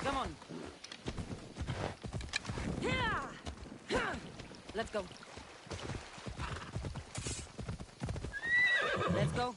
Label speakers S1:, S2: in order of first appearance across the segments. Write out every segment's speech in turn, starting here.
S1: Come on. Let's go. Let's go.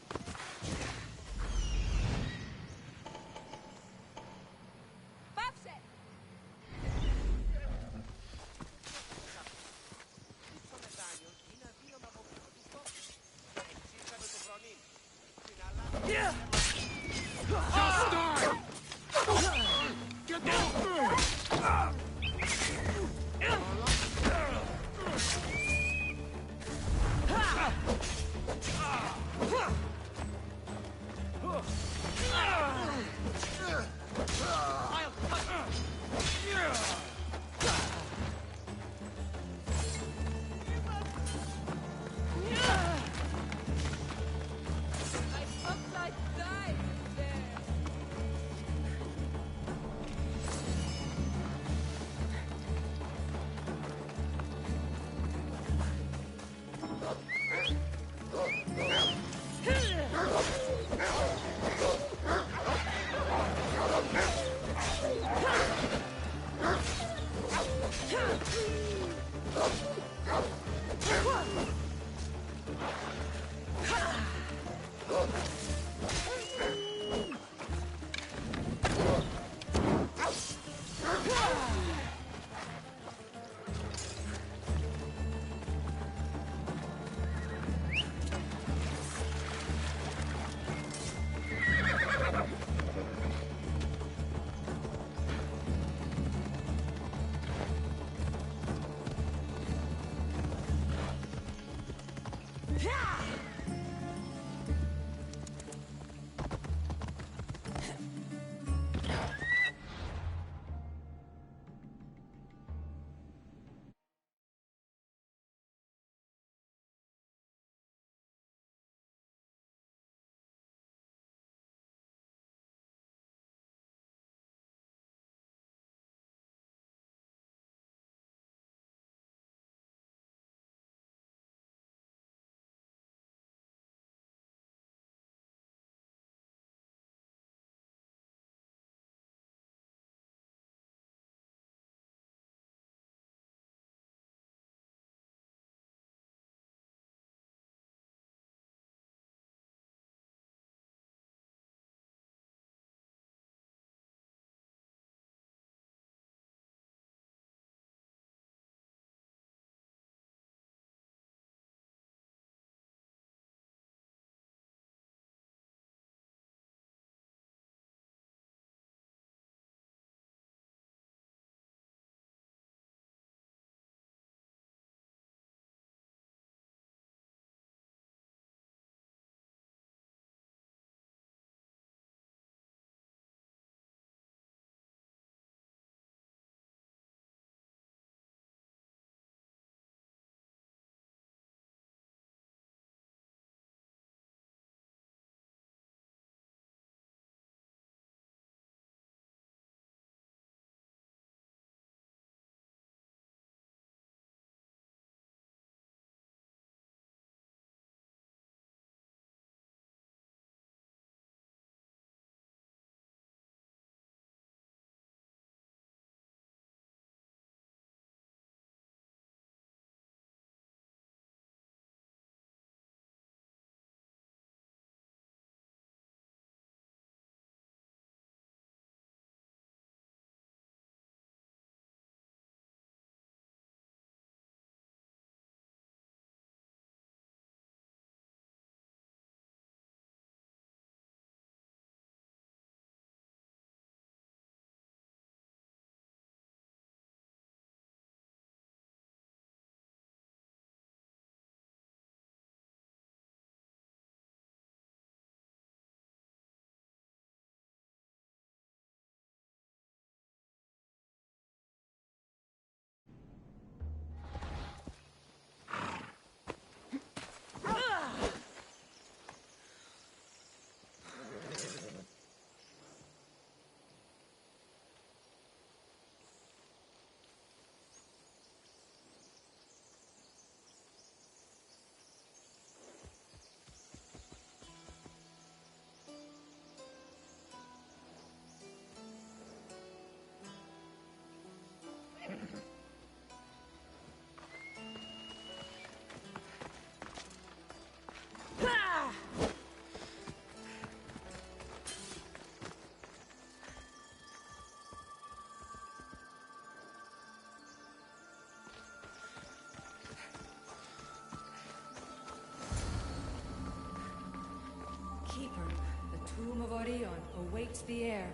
S2: Orion awaits the heir.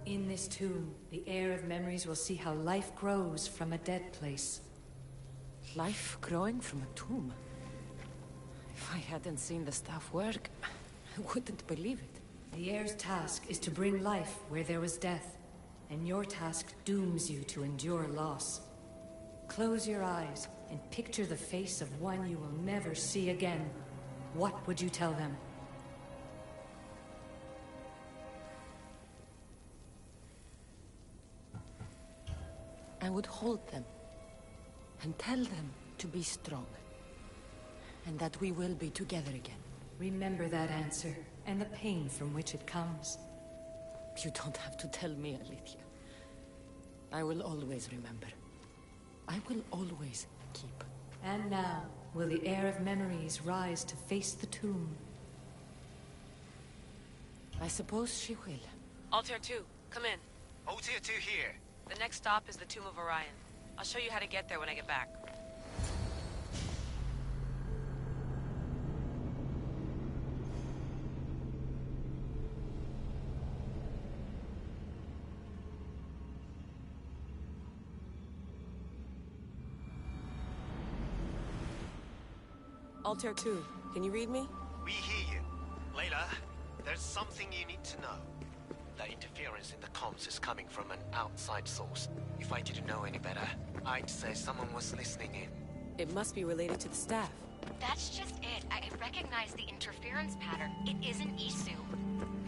S2: In this tomb, the heir of memories will see how life grows from a dead place.
S1: Life growing from a tomb? If I hadn't seen the stuff work, I wouldn't believe it.
S2: The heir's task is to bring life where there was death, and your task dooms you to endure loss. Close your eyes and picture the face of one you will never see again. What would you tell them?
S1: I would hold them and tell them to be strong, and that we will be together again.
S2: Remember that answer, and the pain from which it comes.
S1: You don't have to tell me, Alethea. I will always remember. I will always keep.
S2: And now, will the heir of memories rise to face the tomb?
S1: I suppose she will.
S3: Altair 2, come in.
S4: Altair 2 here.
S3: The next stop is the Tomb of Orion. I'll show you how to get there when I get back. Altair 2, can you read me?
S4: We hear you. Layla, there's something you need to know. The interference in the comms is coming from an outside source. If I didn't know any better, I'd say someone was listening in.
S3: It must be related to the staff.
S5: That's just it. I recognize the interference pattern. It isn't Isu.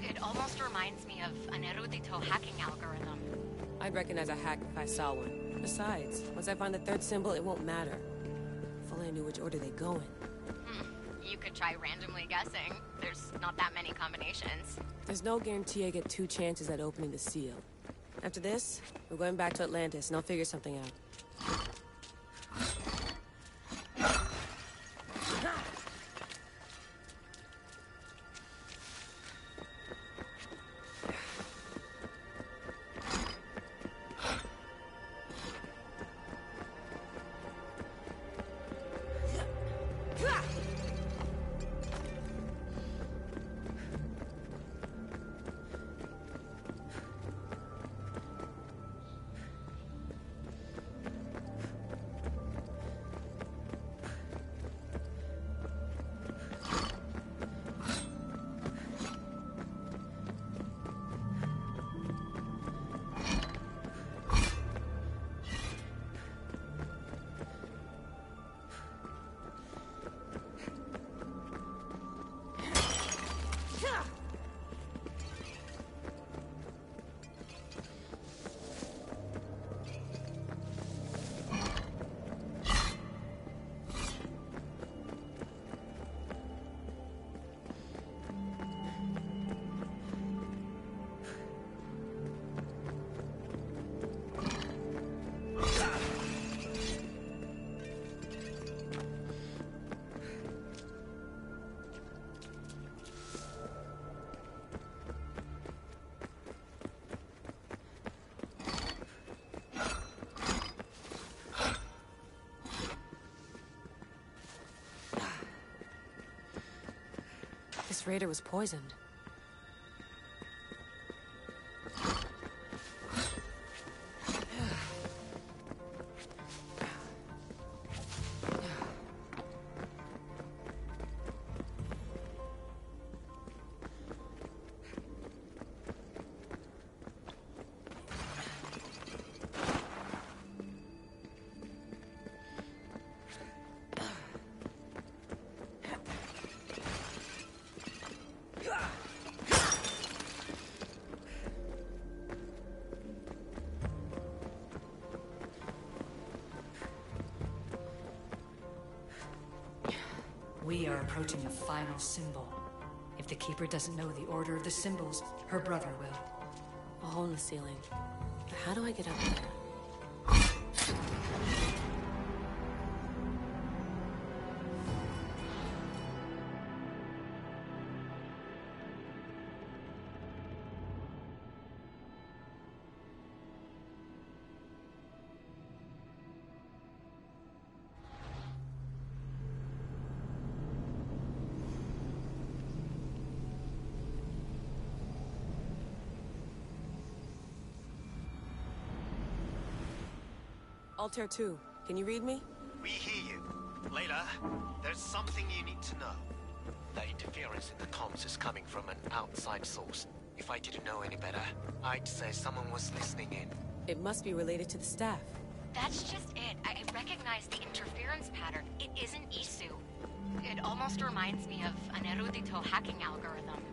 S5: It almost reminds me of an Erudito hacking algorithm.
S3: I'd recognize a hack if I saw one. Besides, once I find the third symbol, it won't matter. If only I knew which order they go in.
S5: You could try randomly guessing. There's not that many combinations.
S3: There's no guarantee I get 2 chances at opening the seal. After this, we're going back to Atlantis, and I'll figure something out. This raider was poisoned.
S2: We are approaching the final symbol. If the Keeper doesn't know the order of the symbols, her brother will.
S3: A hole in the ceiling. But how do I get up there? Altair 2, can you read me?
S4: We hear you. Layla, there's something you need to know. The interference in the comms is coming from an outside source. If I didn't know any better, I'd say someone was listening in.
S3: It must be related to the staff.
S5: That's just it. I recognize the interference pattern. It isn't Isu. It almost reminds me of an erudito hacking algorithm.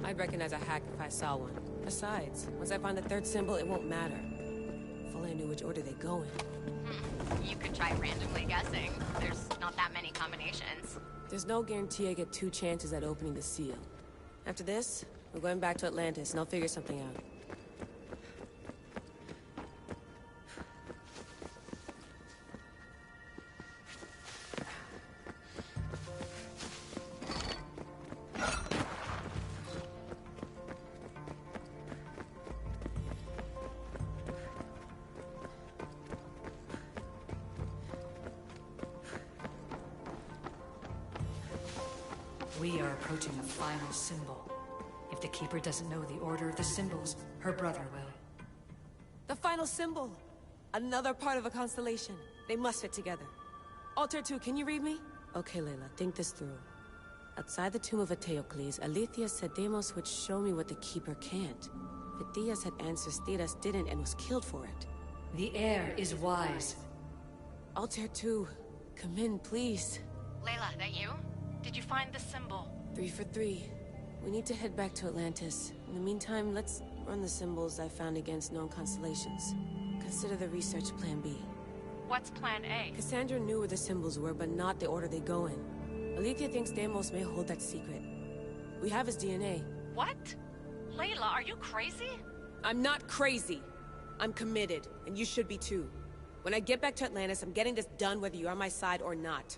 S3: I'd recognize a hack if I saw one. Besides, once I find the third symbol, it won't matter. If only I knew which order they go in.
S5: You could try randomly guessing. There's not that many combinations.
S3: There's no guarantee I get 2 chances at opening the seal. After this, we're going back to Atlantis, and I'll figure something out.
S2: We are approaching the final symbol. If the Keeper doesn't know the order of the symbols, her brother will.
S3: The final symbol! Another part of a constellation. They must fit together. Altair 2, can you read me? Okay, Layla, think this through. Outside the tomb of Eteocles, Alethea said Deimos would show me what the Keeper can't. Phidias had answers Theras didn't and was killed for it.
S2: The heir is wise.
S3: Altair 2, come in, please.
S5: Layla, that you? Did you find the symbol?
S3: 3 for 3. We need to head back to Atlantis. In the meantime, let's run the symbols I found against known constellations. Consider the research plan B.
S5: What's plan A?
S3: Cassandra knew where the symbols were, but not the order they go in. Alethea thinks Deimos may hold that secret. We have his DNA.
S5: What? Layla, are you crazy?
S3: I'm not crazy. I'm committed, and you should be too. When I get back to Atlantis, I'm getting this done whether you're on my side or not.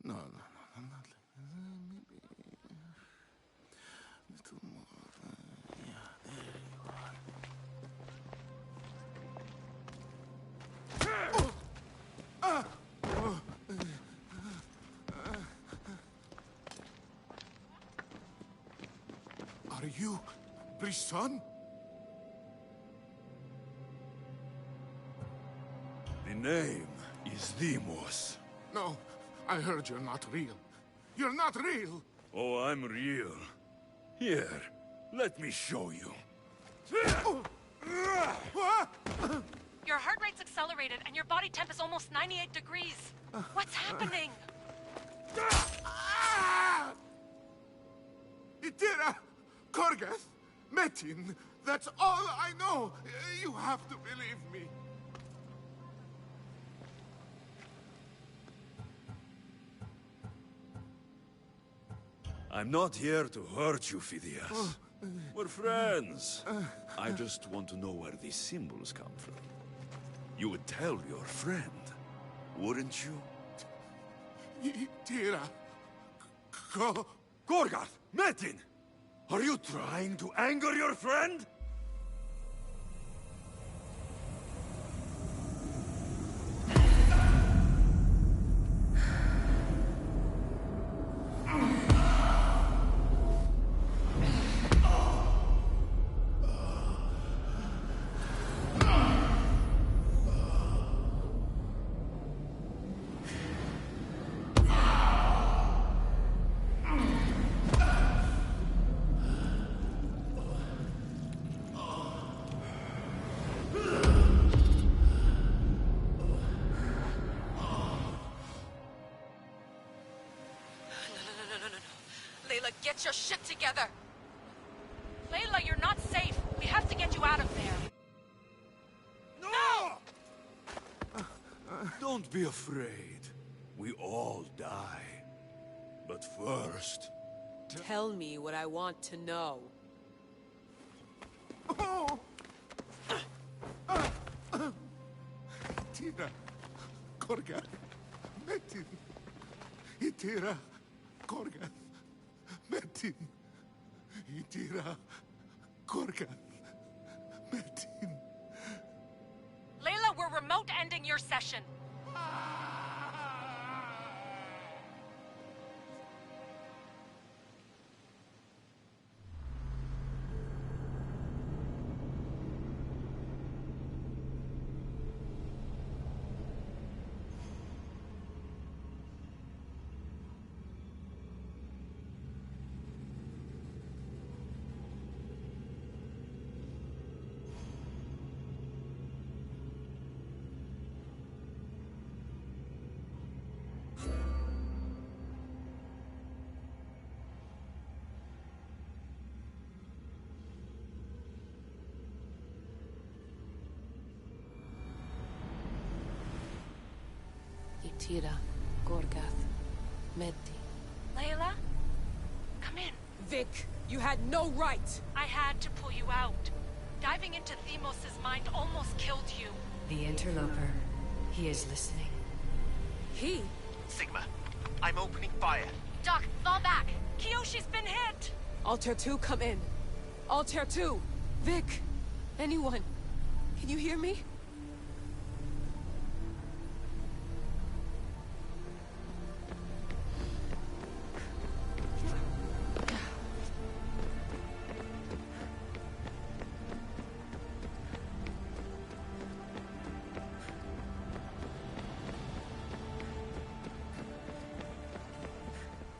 S6: No, not like maybe a little more. Yeah, there you are. Are you Brisson?
S7: The name is Deimos.
S6: No, I heard you're not real. You're not real!
S7: Oh, I'm real. Here, let me show you.
S5: Your heart rate's accelerated and your body temp is almost 98 degrees. What's happening?
S6: Itira! Korgath! Metin! That's all I know! You have to believe me.
S7: I'm not here to hurt you, Phidias. We're friends. I just want to know where these symbols come from. You would tell your friend, wouldn't you?
S6: Itira! Go!
S7: Gorgath! Metin! Are you trying to anger your friend?
S5: Get your shit together! Layla, you're not safe. We have to get you out of there.
S7: No! Don't be afraid. We all die. But first...
S3: Tell me what I want to know.
S6: Oh! Itira, Korgath, Metin. Itira, Korgath, Metin. Itira, Korgath, Metin.
S5: Layla, we're remote ending your session.
S3: Itira, Korgath, Meti.
S5: Layla? Come in.
S3: Vic, you had no right!
S5: I had to pull you out. Diving into Themos' mind almost killed you.
S2: The interloper. He is listening.
S3: He?
S4: Sigma, I'm opening fire.
S5: Doc, fall back. Kiyoshi's been hit.
S3: Altair 2, come in. Altair 2! Vic! Anyone? Can you hear me?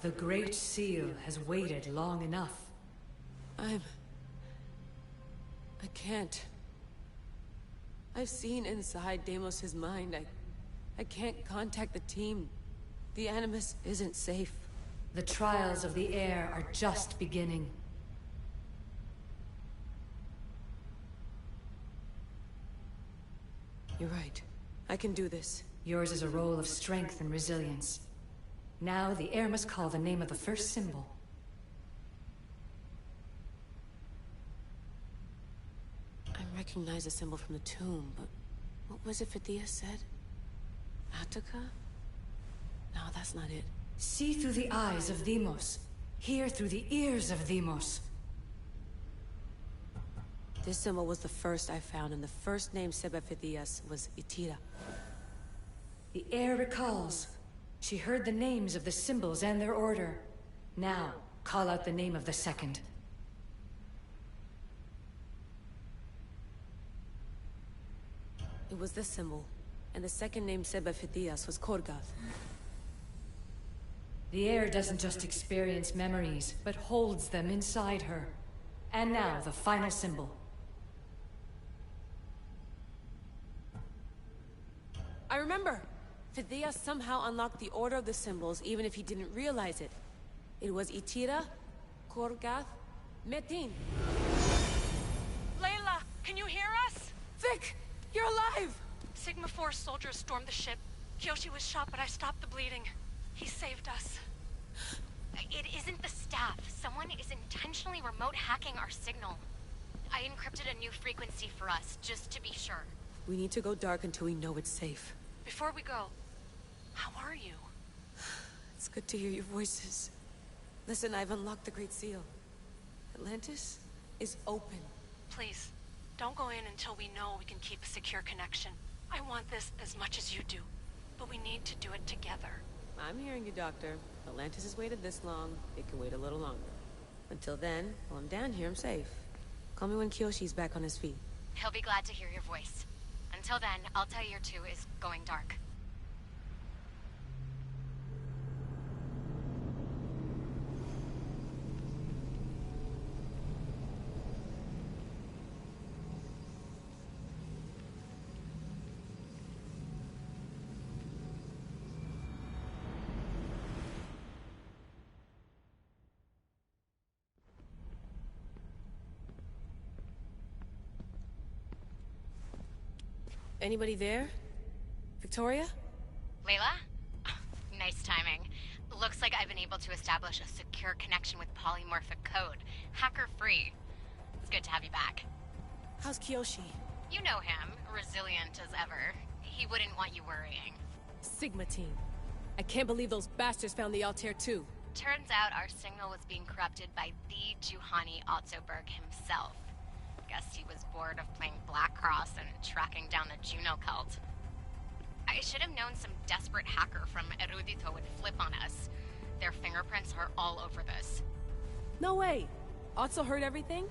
S2: The Great Seal has waited long enough.
S3: I can't. I've seen inside Deimos' mind. I can't contact the team. The Animus isn't safe.
S2: The trials of the air are just beginning.
S3: You're right. I can do this.
S2: Yours is a role of strength and resilience. Now the air must call the name of the first symbol.
S3: I recognize the symbol from the tomb, but what was it Fithia said? Attica? No, that's not it.
S2: See through the eyes of Demos. Hear through the ears of Demos.
S3: This symbol was the first I found, and the first name said by Fithias was Itira.
S2: The air recalls. She heard the names of the symbols and their order. Now, call out the name of the second.
S3: It was this symbol, and the second name said by Fithias was Korgath.
S2: The air doesn't just experience memories, but holds them inside her. And now, the final symbol.
S3: I remember! Fithias somehow unlocked the order of the symbols, even if he didn't realize it. It was Itira, Korgath, Metin.
S5: Layla, can you hear us?
S3: Vic! You're alive!
S5: Sigma 4 soldiers stormed the ship. Kiyoshi was shot, but I stopped the bleeding. He saved us.
S8: It isn't the staff. Someone is intentionally remote hacking our signal. I encrypted a new frequency for us, just to be sure.
S3: We need to go dark until we know it's safe.
S5: Before we go, how are you?
S3: It's good to hear your voices. Listen, I've unlocked the Great Seal. Atlantis is open.
S5: Please, don't go in until we know we can keep a secure connection. I want this as much as you do, but we need to do it together.
S3: I'm hearing you, Doctor. Atlantis has waited this long. It can wait a little longer. Until then, while I'm down here, I'm safe. Call me when Kiyoshi's back on his feet.
S8: He'll be glad to hear your voice. Until then, Altair 2 is going dark.
S3: Anybody there? Victoria?
S8: Layla? Nice timing. Looks like I've been able to establish a secure connection with polymorphic code. Hacker-free. It's good to have you back.
S3: How's Kiyoshi?
S8: You know him, resilient as ever. He wouldn't want you worrying.
S3: Sigma team. I can't believe those bastards found the Altair too.
S8: Turns out our signal was being corrupted by the Juhani Ottoberg himself. Guess he was bored of playing Black Cross and tracking down the Juno cult. I should have known some desperate hacker from Erudito would flip on us. Their fingerprints are all over this.
S3: No way! Otso heard everything?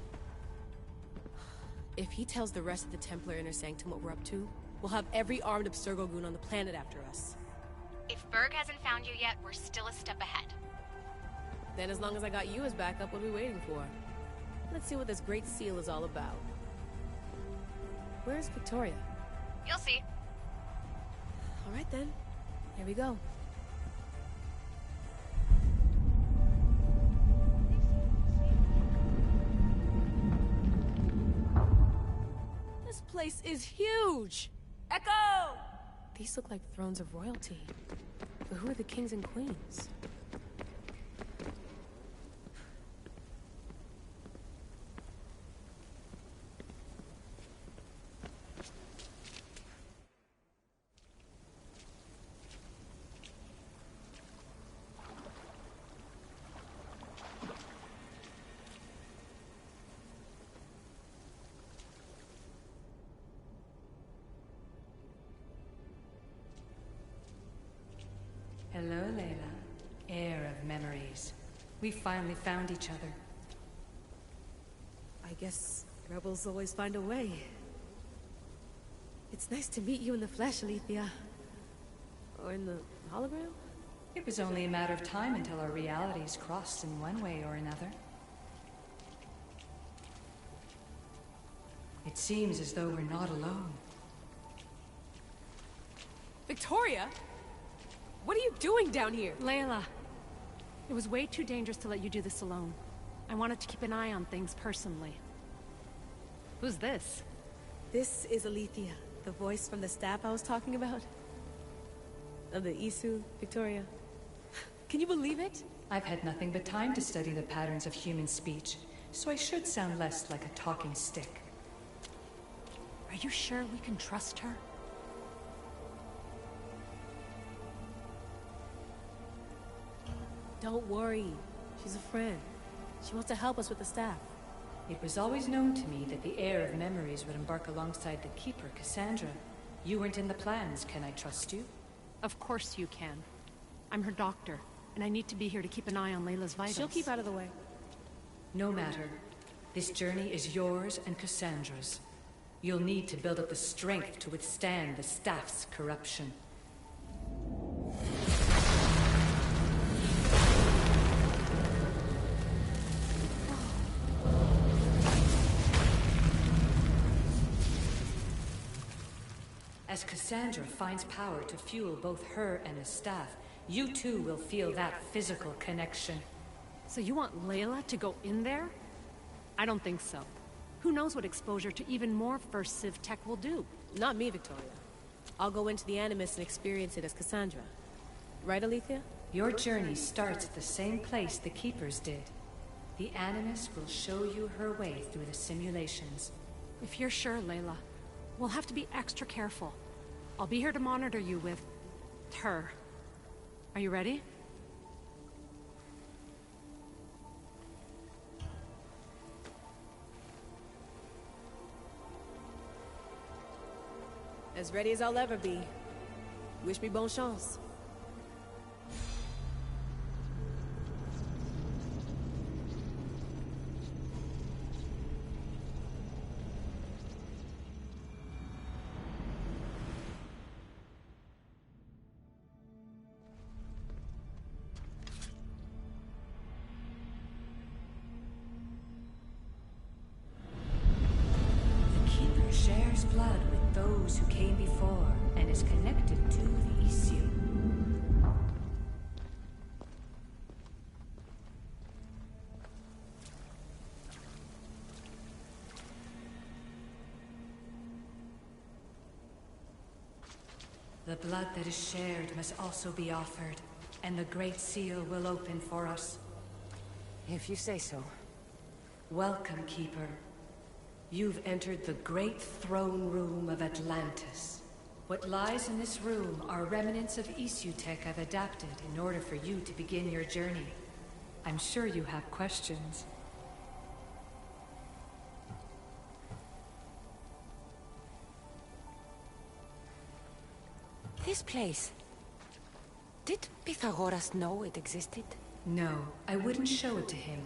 S3: If he tells the rest of the Templar Inner Sanctum what we're up to, we'll have every armed Abstergo goon on the planet after us.
S8: If Berg hasn't found you yet, we're still a step ahead.
S3: Then as long as I got you as backup, what are we waiting for? Let's see what this Great Seal is all about. Where's Victoria?
S8: You'll see.
S3: All right then. Here we go. This place is huge! Echo! These look like thrones of royalty. But who are the kings and queens?
S2: Hello, Layla. Heir of memories. We finally found each other.
S3: I guess rebels always find a way. It's nice to meet you in the flesh, Alethea. Or in the hologram?
S2: It was only a matter of time until our realities crossed in one way or another. It seems as though we're not alone.
S3: Victoria? What are you doing down here?
S9: Layla, it was way too dangerous to let you do this alone. I wanted to keep an eye on things personally. Who's this?
S3: This is Alethea, the voice from the staff I was talking about. Of the Isu, Victoria. Can you believe it?
S2: I've had nothing but time to study the patterns of human speech, so I should sound less like a talking stick.
S9: Are you sure we can trust her?
S3: Don't worry. She's a friend. She wants to help us with the staff.
S2: It was always known to me that the heir of memories would embark alongside the Keeper, Cassandra. You weren't in the plans. Can I trust you?
S9: Of course you can. I'm her doctor, and I need to be here to keep an eye on Layla's vitals.
S3: She'll keep out of the way.
S2: No matter. This journey is yours and Cassandra's. You'll need to build up the strength to withstand the staff's corruption. As Cassandra finds power to fuel both her and the staff, you too will feel that physical connection.
S9: So you want Layla to go in there? I don't think so. Who knows what exposure to even more First Civ tech will do?
S3: Not me, Victoria. I'll go into the Animus and experience it as Cassandra. Right, Alethea?
S2: Your journey starts at the same place the Keepers did. The Animus will show you her way through the simulations.
S9: If you're sure, Layla, we'll have to be extra careful. I'll be here to monitor you with her. Are you ready?
S3: As ready as I'll ever be. Wish me bonne chance.
S2: The Keeper shares blood with those who came before and is connected to the issue. The blood that is shared must also be offered, and the Great Seal will open for us.
S3: If you say so.
S2: Welcome, Keeper. You've entered the great throne room of Atlantis. What lies in this room are remnants of Isu tech I've adapted in order for you to begin your journey. I'm sure you have questions.
S3: This place... Did Pythagoras know it existed?
S2: No, I wouldn't show it to him.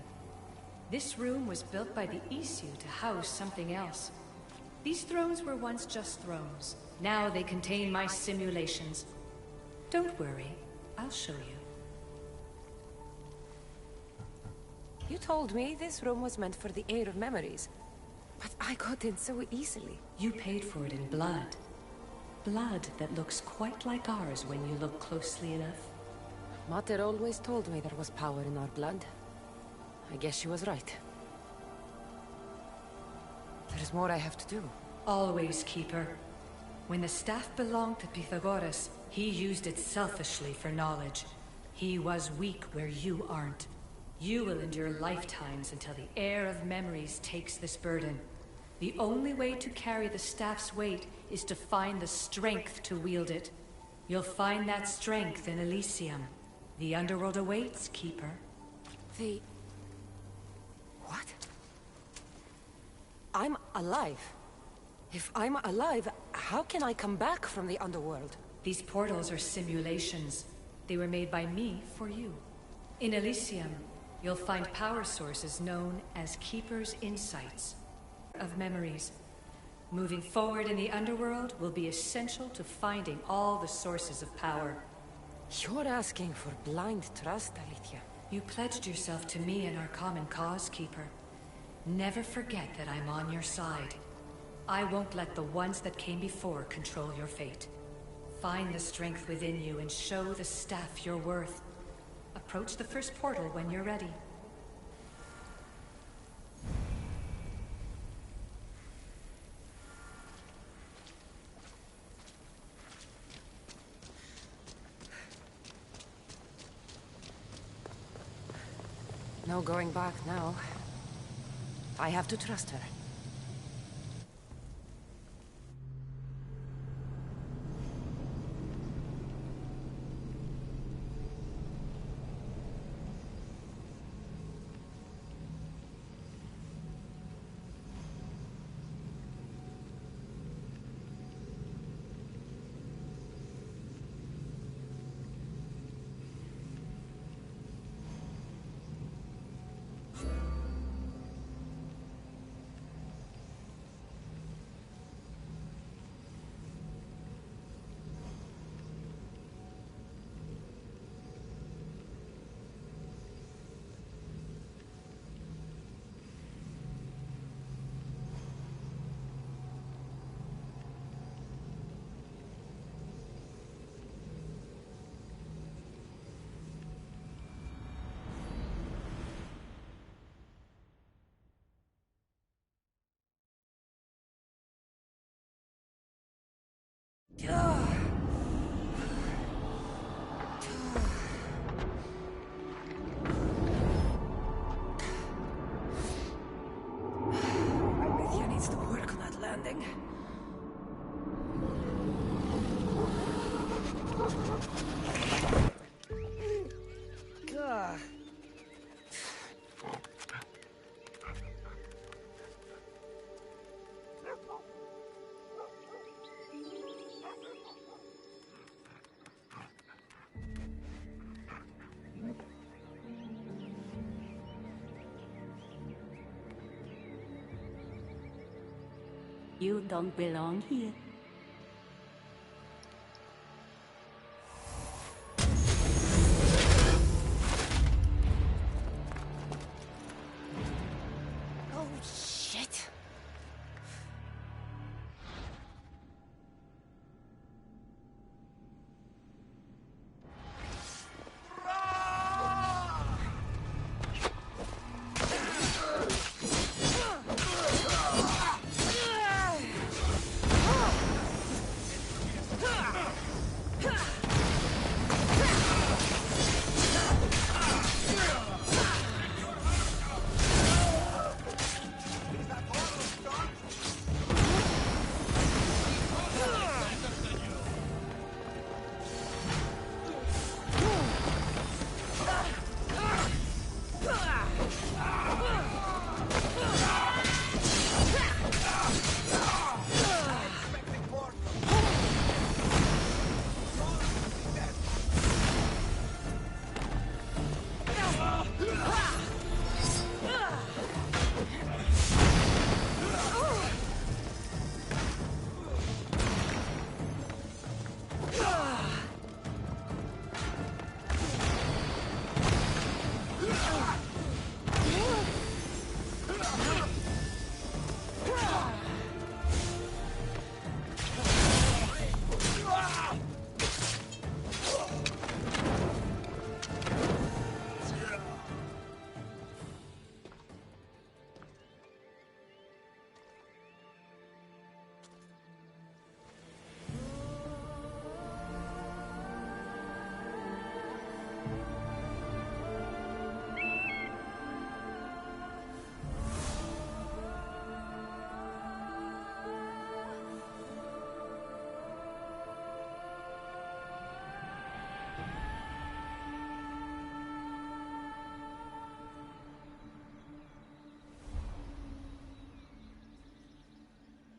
S2: This room was built by the Isu to house something else. These thrones were once just thrones. Now they contain my simulations. Don't worry, I'll show you.
S3: You told me this room was meant for the aid of memories. But I got in so easily.
S2: You paid for it in blood. Blood that looks quite like ours when you look closely enough.
S3: Mater always told me there was power in our blood. I guess she was right. There's more I have to do.
S2: Always, Keeper. When the staff belonged to Pythagoras, he used it selfishly for knowledge. He was weak where you aren't. You will endure lifetimes until the heir of memories takes this burden. The only way to carry the staff's weight is to find the strength to wield it. You'll find that strength in Elysium. The underworld awaits, Keeper.
S3: The... What? I'm alive. If I'm alive, how can I come back from the underworld?
S2: These portals are simulations. They were made by me for you. In Elysium, you'll find power sources known as Keeper's Insights of memories. Moving forward in the underworld will be essential to finding all the sources of power.
S3: You're asking for blind trust, Alethea.
S2: You pledged yourself to me and our common cause, Keeper. Never forget that I'm on your side. I won't let the ones that came before control your fate. Find the strength within you and show the staff your worth. Approach the first portal when you're ready.
S3: No going back now. I have to trust her. Alethea needs to work on that landing. Gah.
S10: You don't belong here.
S3: Oh, shit.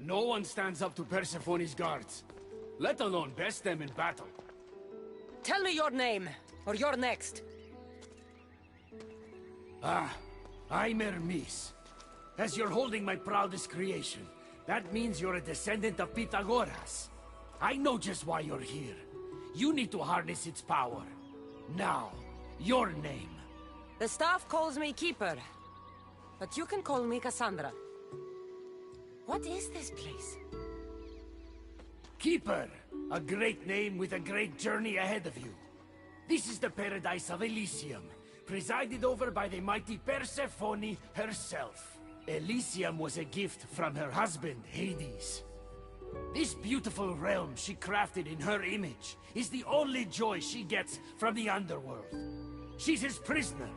S11: No one stands up to Persephone's guards, let alone best them in battle.
S3: Tell me your name, or you're next.
S11: I'm Hermes. As you're holding my proudest creation, that means you're a descendant of Pythagoras. I know just why you're here. You need to harness its power. Now, your name.
S3: The staff calls me Keeper, but you can call me Cassandra. What is this place?
S11: Keeper, a great name with a great journey ahead of you. This is the paradise of Elysium, presided over by the mighty Persephone herself. Elysium was a gift from her husband, Hades. This beautiful realm she crafted in her image is the only joy she gets from the underworld. She's his prisoner.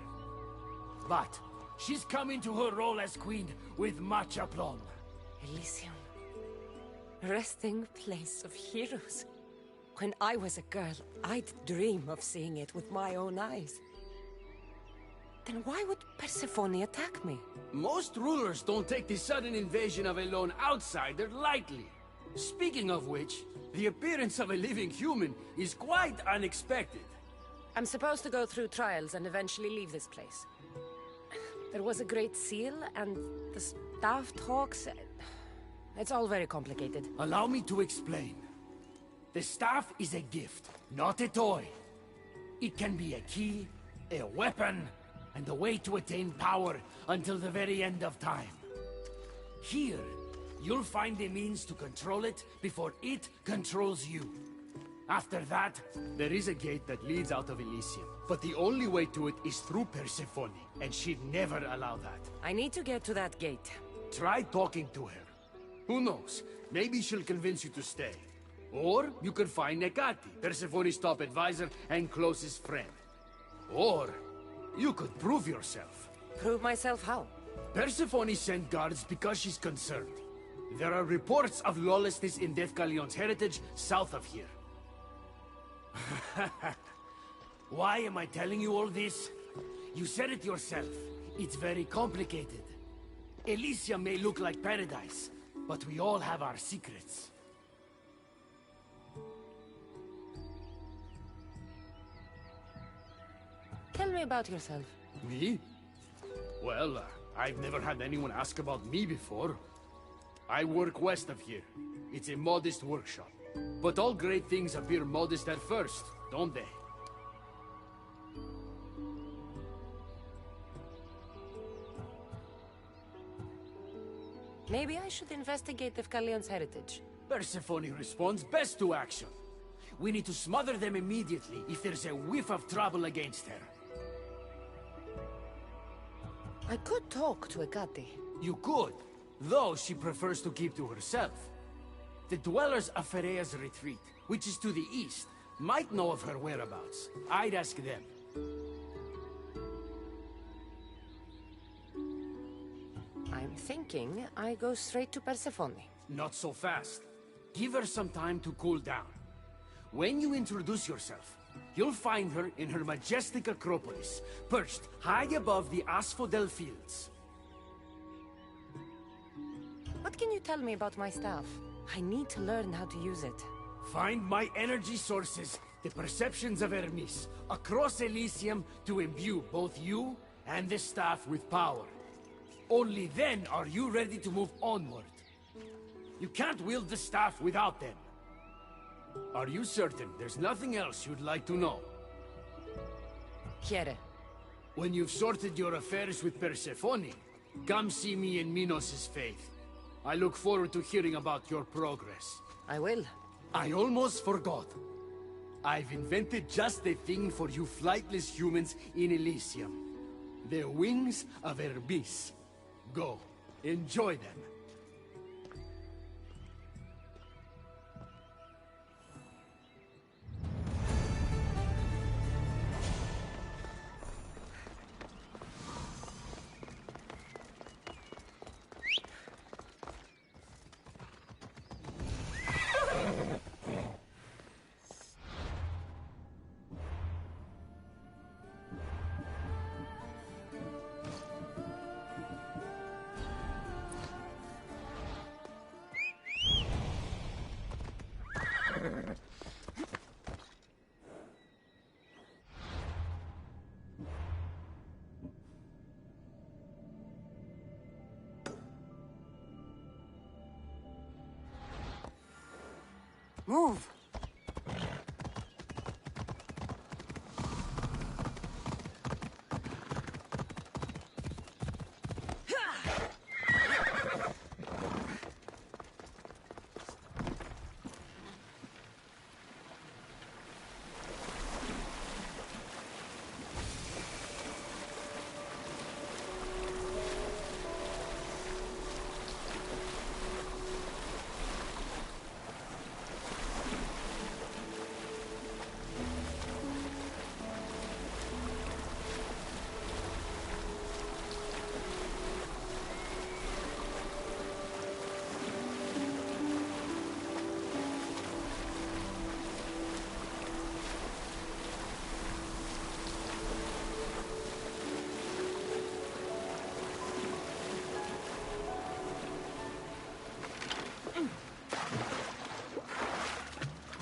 S11: But she's come into her role as queen with much aplomb.
S3: Elysium. Resting place of heroes. When I was a girl, I'd dream of seeing it with my own eyes. Then why would Persephone attack me?
S11: Most rulers don't take the sudden invasion of a lone outsider lightly. Speaking of which, the appearance of a living human is quite unexpected.
S3: I'm supposed to go through trials and eventually leave this place. There was a great seal, and the staff talks... It's all very complicated.
S11: Allow me to explain. The staff is a gift, not a toy. It can be a key, a weapon, and a way to attain power until the very end of time. Here, you'll find a means to control it before it controls you. After that, there is a gate that leads out of Elysium. But the only way to it is through Persephone, and she'd never allow that.
S3: I need to get to that gate.
S11: Try talking to her. Who knows? Maybe she'll convince you to stay. Or you could find Nekati, Persephone's top advisor and closest friend. Or you could prove yourself.
S3: Prove myself how?
S11: Persephone sent guards because she's concerned. There are reports of lawlessness in Deathcalion's heritage south of here. Why am I telling you all this? You said it yourself. It's very complicated. Elysium may look like paradise, but we all have our secrets.
S3: Tell me about yourself.
S11: Me? Well, I've never had anyone ask about me before. I work west of here. It's a modest workshop. But all great things appear modest at first, don't they?
S3: Maybe I should investigate Deathcalion's heritage.
S11: Persephone responds best to action. We need to smother them immediately if there's a whiff of trouble against her.
S3: I could talk to Ekati.
S11: You could, though she prefers to keep to herself. The dwellers of Pherea's retreat, which is to the east, might know of her whereabouts. I'd ask them.
S3: I'm thinking I go straight to Persephone.
S11: Not so fast. Give her some time to cool down. When you introduce yourself, you'll find her in her majestic acropolis, perched high above the asphodel fields.
S3: What can you tell me about my staff? I need to learn how to use it.
S11: Find my energy sources, the perceptions of Hermes, across Elysium to imbue both you and the staff with power. Only then are you ready to move onward. You can't wield the staff without them. Are you certain there's nothing else you'd like to know?
S3: Quiere.
S11: When you've sorted your affairs with Persephone, come see me in Minos' faith. I look forward to hearing about your progress.
S3: I will.
S11: I almost forgot. I've invented just the thing for you flightless humans in Elysium. The wings of Hermes. Go. Enjoy them.
S3: Move!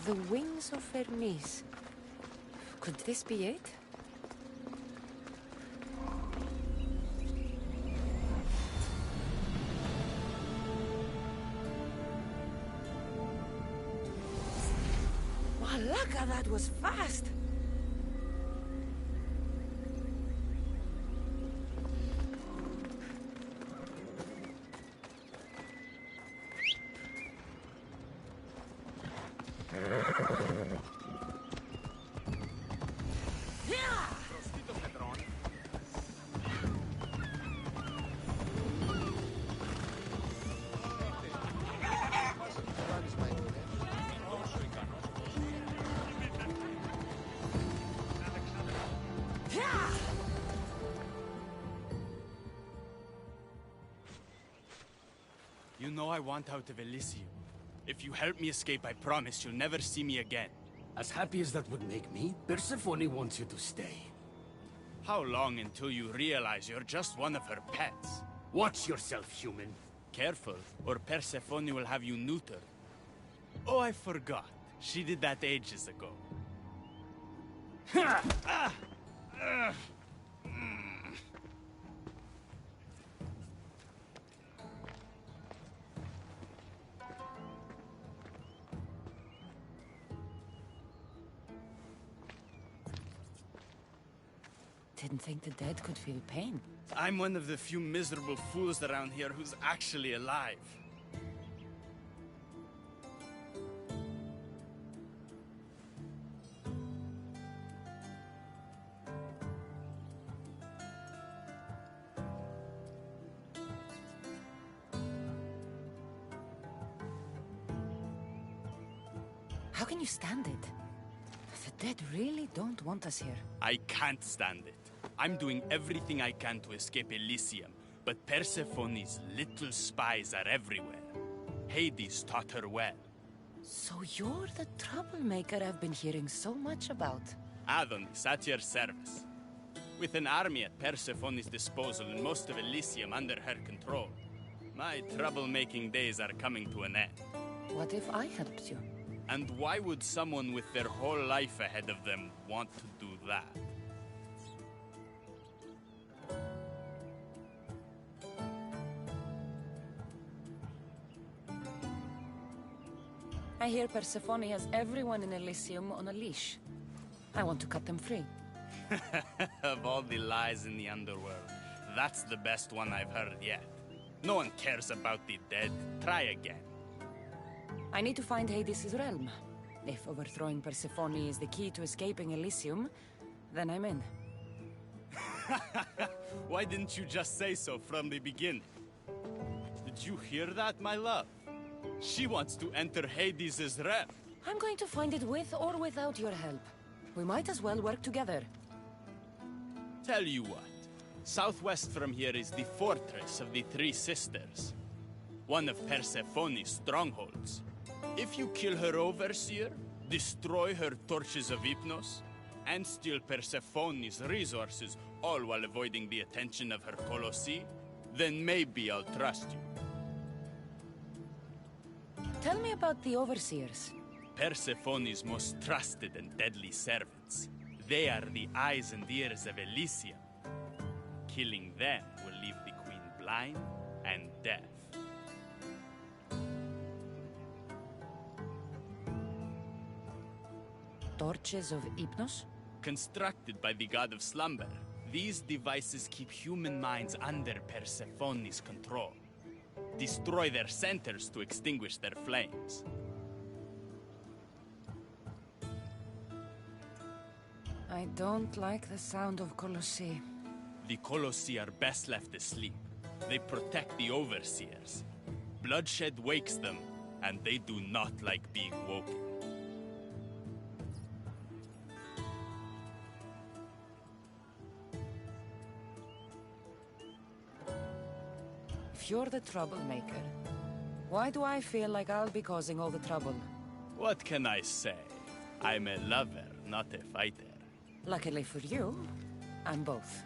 S3: The wings of Hermes. Could this be it? Malaka, that was fast!
S12: You know I want out of Elysium. If you help me escape, I promise you'll never see me again.
S11: As happy as that would make me, Persephone wants you to stay.
S12: How long until you realize you're just one of her pets?
S11: Watch yourself, human.
S12: Careful, or Persephone will have you neutered. Oh, I forgot. She did that ages ago.
S1: Didn't think the dead could feel pain.
S12: I'm one of the few miserable fools around here who's actually alive.
S1: How can you stand it? The dead really don't want us here.
S12: I can't stand it. I'm doing everything I can to escape Elysium, but Persephone's little spies are everywhere. Hades taught her well.
S1: So you're the troublemaker I've been hearing so much about.
S12: Adonis, at your service. With an army at Persephone's disposal and most of Elysium under her control, my troublemaking days are coming to an end.
S1: What if I helped you?
S12: And why would someone with their whole life ahead of them want to do that?
S1: I hear Persephone has everyone in Elysium on a leash. I want to cut them free.
S12: Of all the lies in the underworld, that's the best one I've heard yet. No one cares about the dead. Try again.
S1: I need to find Hades' realm. If overthrowing Persephone is the key to escaping Elysium, then I'm in.
S12: Why didn't you just say so from the beginning? Did you hear that, my love? She wants to enter Hades' realm.
S1: I'm going to find it with or without your help. We might as well work together.
S12: Tell you what. Southwest from here is the fortress of the Three Sisters. One of Persephone's strongholds. If you kill her overseer, destroy her torches of Hypnos, and steal Persephone's resources, all while avoiding the attention of her Colossi, then maybe I'll trust you.
S1: Tell me about the overseers.
S12: Persephone's most trusted and deadly servants. They are the eyes and ears of Elysium. Killing them will leave the queen blind and deaf.
S1: Torches of Hypnos?
S12: Constructed by the god of slumber, these devices keep human minds under Persephone's control. Destroy their centers to extinguish their flames.
S1: I don't like the sound of Colossi.
S12: The Colossi are best left asleep. They protect the overseers. Bloodshed wakes them, and they do not like being woken.
S1: If you're the troublemaker, why do I feel like I'll be causing all the trouble?
S12: What can I say? I'm a lover, not a fighter.
S1: Luckily for you, I'm both.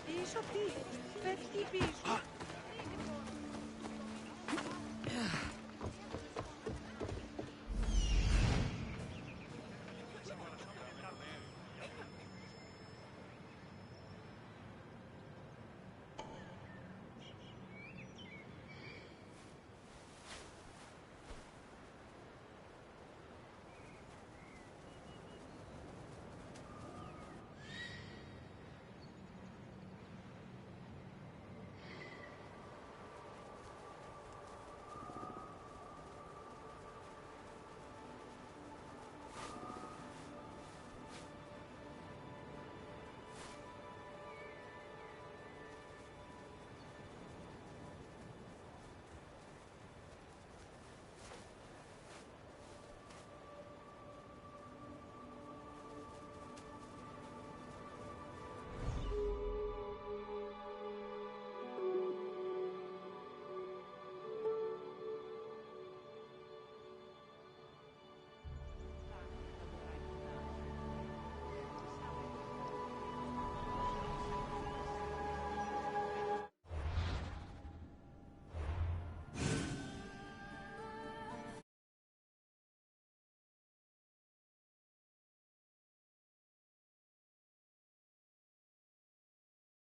S13: Πίσω τι, πέφτει πίσω.